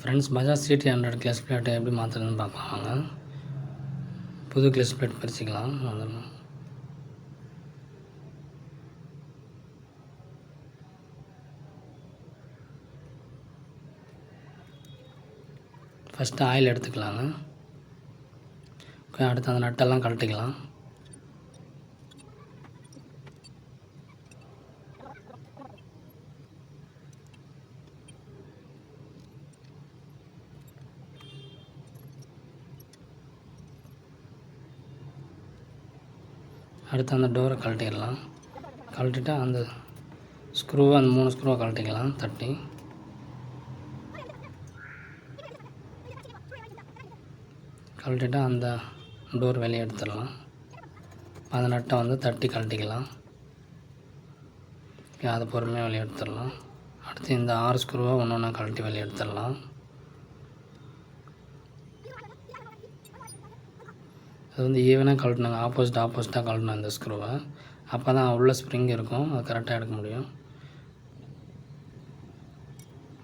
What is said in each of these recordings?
Friends, Bajaj CT100 clutch பிளேட்டை எப்படி மாற்றுறதுன்னு பார்க்கலாம் வாங்க. புது கிளச் பிளேட் பிரிச்சுக்கலாம். வந்துடணும். ஃபஸ்ட்டு ஆயில் எடுத்துக்கலாங்க. அடுத்து அந்த நட்டெல்லாம் கழட்டிக்கலாம். அடுத்து அந்த டோரை கழட்டிடலாம். கழட்டிட்டு அந்த ஸ்க்ரூவை, அந்த 3 ஸ்க்ரூவை கழட்டிக்கலாம் தட்டி. கழட்டிட்டு அந்த டோர் வெளியே எடுத்துடலாம். அந்த நட்டை வந்து தட்டி கழட்டிக்கலாம். அதை பொறுமையாக வெளியே எடுத்துடலாம். அடுத்து இந்த 6 ஸ்க்ரூவை ஒன்று ஒன்றா கழட்டி வெளியே எடுத்துடலாம். அது வந்து ஈவனாக கழட்டணுங்க. ஆப்போசிட்டாக கழட்டணும் இந்த ஸ்க்ரூவை. அப்போ தான் உள்ள ஸ்ப்ரிங் இருக்கும், அது கரெக்டாக எடுக்க முடியும்.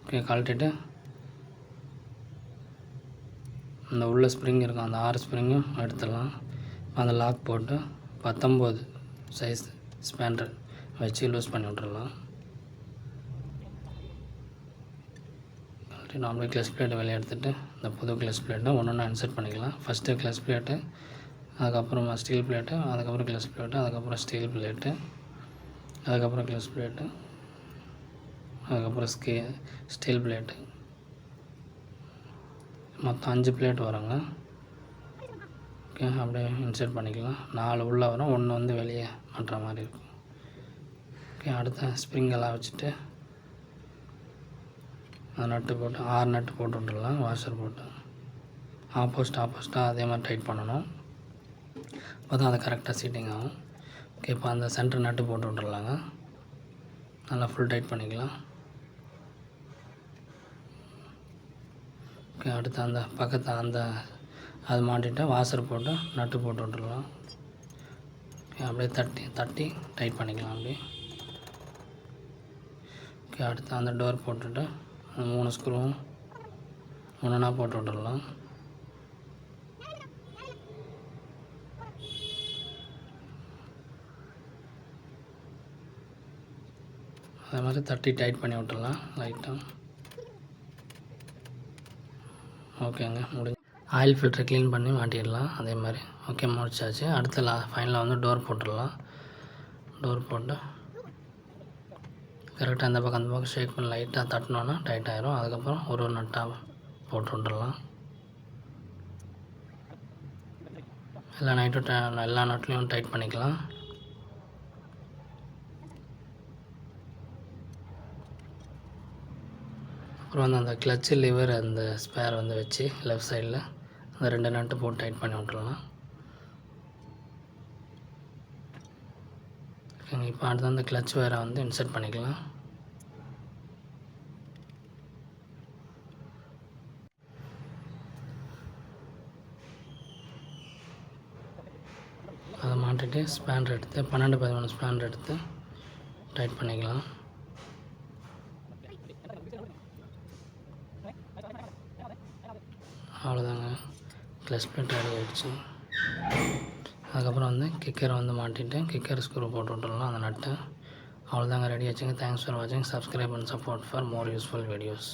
ஓகே, கழட்டிட்டு அந்த உள்ள ஸ்ப்ரிங் இருக்கும், அந்த 6 ஸ்ப்ரிங்கும் எடுத்துடலாம். அந்த லாக் போட்டு 19 சைஸ் ஸ்பேண்டர் வச்சு லூஸ் பண்ணி விட்டுடலாம். கழட்டி நார்மல் கிளச் பிளேட்டை வெளியே எடுத்துகிட்டு இந்த புது கிளச் பிளேட்டை ஒன்று ஒன்றா இன்சர்ட் பண்ணிக்கலாம். ஃபஸ்ட்டு கிளச் பிளேட்டு, அதுக்கப்புறமா ஸ்டீல் பிளேட்டு, அதுக்கப்புறம் கிளச் பிளேட்டு, அதுக்கப்புறம் ஸ்டீல் பிளேட்டு, அதுக்கப்புறம் கிளச் பிளேட்டு, அதுக்கப்புறம் ஸ்டீல் பிளேட்டு. மொத்தம் 5 பிளேட் வருங்க. ஓகே, அப்படியே இன்சர்ட் பண்ணிக்கலாம். 4 உள்ளே வரும், 1 வந்து வெளியே மாட்டுற மாதிரி இருக்கும். ஓகே, அடுத்த ஸ்ப்ரிங்கெல்லாம் வச்சுட்டு அந்த நட்டு போட்டு 6 நட்டு போட்டு விட்டுடலாம். வாஷர் போட்டு ஆப்போசிட்டாக அதே மாதிரி டைட் பண்ணணும். அப்போ தான் அது கரெக்டாக சீட்டிங் ஆகும். ஓகே, இப்போ அந்த சென்டர் நட்டு போட்டு விட்டுடலாங்க. நல்லா ஃபுல் டைட் பண்ணிக்கலாம். ஓகே, அடுத்து அந்த பக்கத்தை அது மாட்டிட்டு வாஷர் போட்டு நட்டு போட்டு விட்டுடலாம். ஓகே, அப்படியே தட்டி டைட் பண்ணிக்கலாம் அப்படியே. ஓகே, அடுத்து அந்த டோர் போட்டுட்டு அந்த 3 ஸ்க்ரூவும் ஒன்றா போட்டு விட்டுடலாம். அதே மாதிரி தட்டி டைட் பண்ணி விட்டுடலாம் லைட்டாக. ஓகேங்க, முடிஞ்சு. ஆயில் ஃபில்டரை க்ளீன் பண்ணி மாட்டிடலாம் அதே மாதிரி. ஓகே, முடிச்சாச்சு. அடுத்து ஃபைனலாக வந்து டோர் போட்டுடலாம். டோர் போட்டு கரெக்டாக அந்த பக்கம் ஷேக் பண்ணி லைட்டாக தட்டினோன்னா டைட் ஆகிரும். அதுக்கப்புறம் ஒரு நட்டாக போட்டு விட்டுடலாம். எல்லா நட்லையும் டைட் பண்ணிக்கலாம். அப்புறம் வந்து அந்த கிளச்சு லிவர் அந்த ஸ்பேர் வந்து வச்சு லெஃப்ட் சைடில் அந்த 2 நட்டு போட்டு டைட் பண்ணி விட்டுடலாம். இப்போ அடுத்து அந்த கிளச் வேரை வந்து இன்சர்ட் பண்ணிக்கலாம். அதை மாட்டிட்டு ஸ்பேனர் எடுத்து 12-13 ஸ்பேனர் எடுத்து டைட் பண்ணிக்கலாம். அவ்வளோதாங்க, கிளச் பிளேட் ரெடி ஆகிடுச்சு. அதுக்கப்புறம் வந்து கிக்கரை வந்து மாட்டிட்டு கிக்கர் ஸ்க்ரூ போட்டு விட்டுடலாம் அந்த நட்டை. அவ்வளோதாங்க, ரெடி ஆச்சுங்க. தேங்க்ஸ் ஃபார் வாட்சிங். Subscribe and support for more useful videos.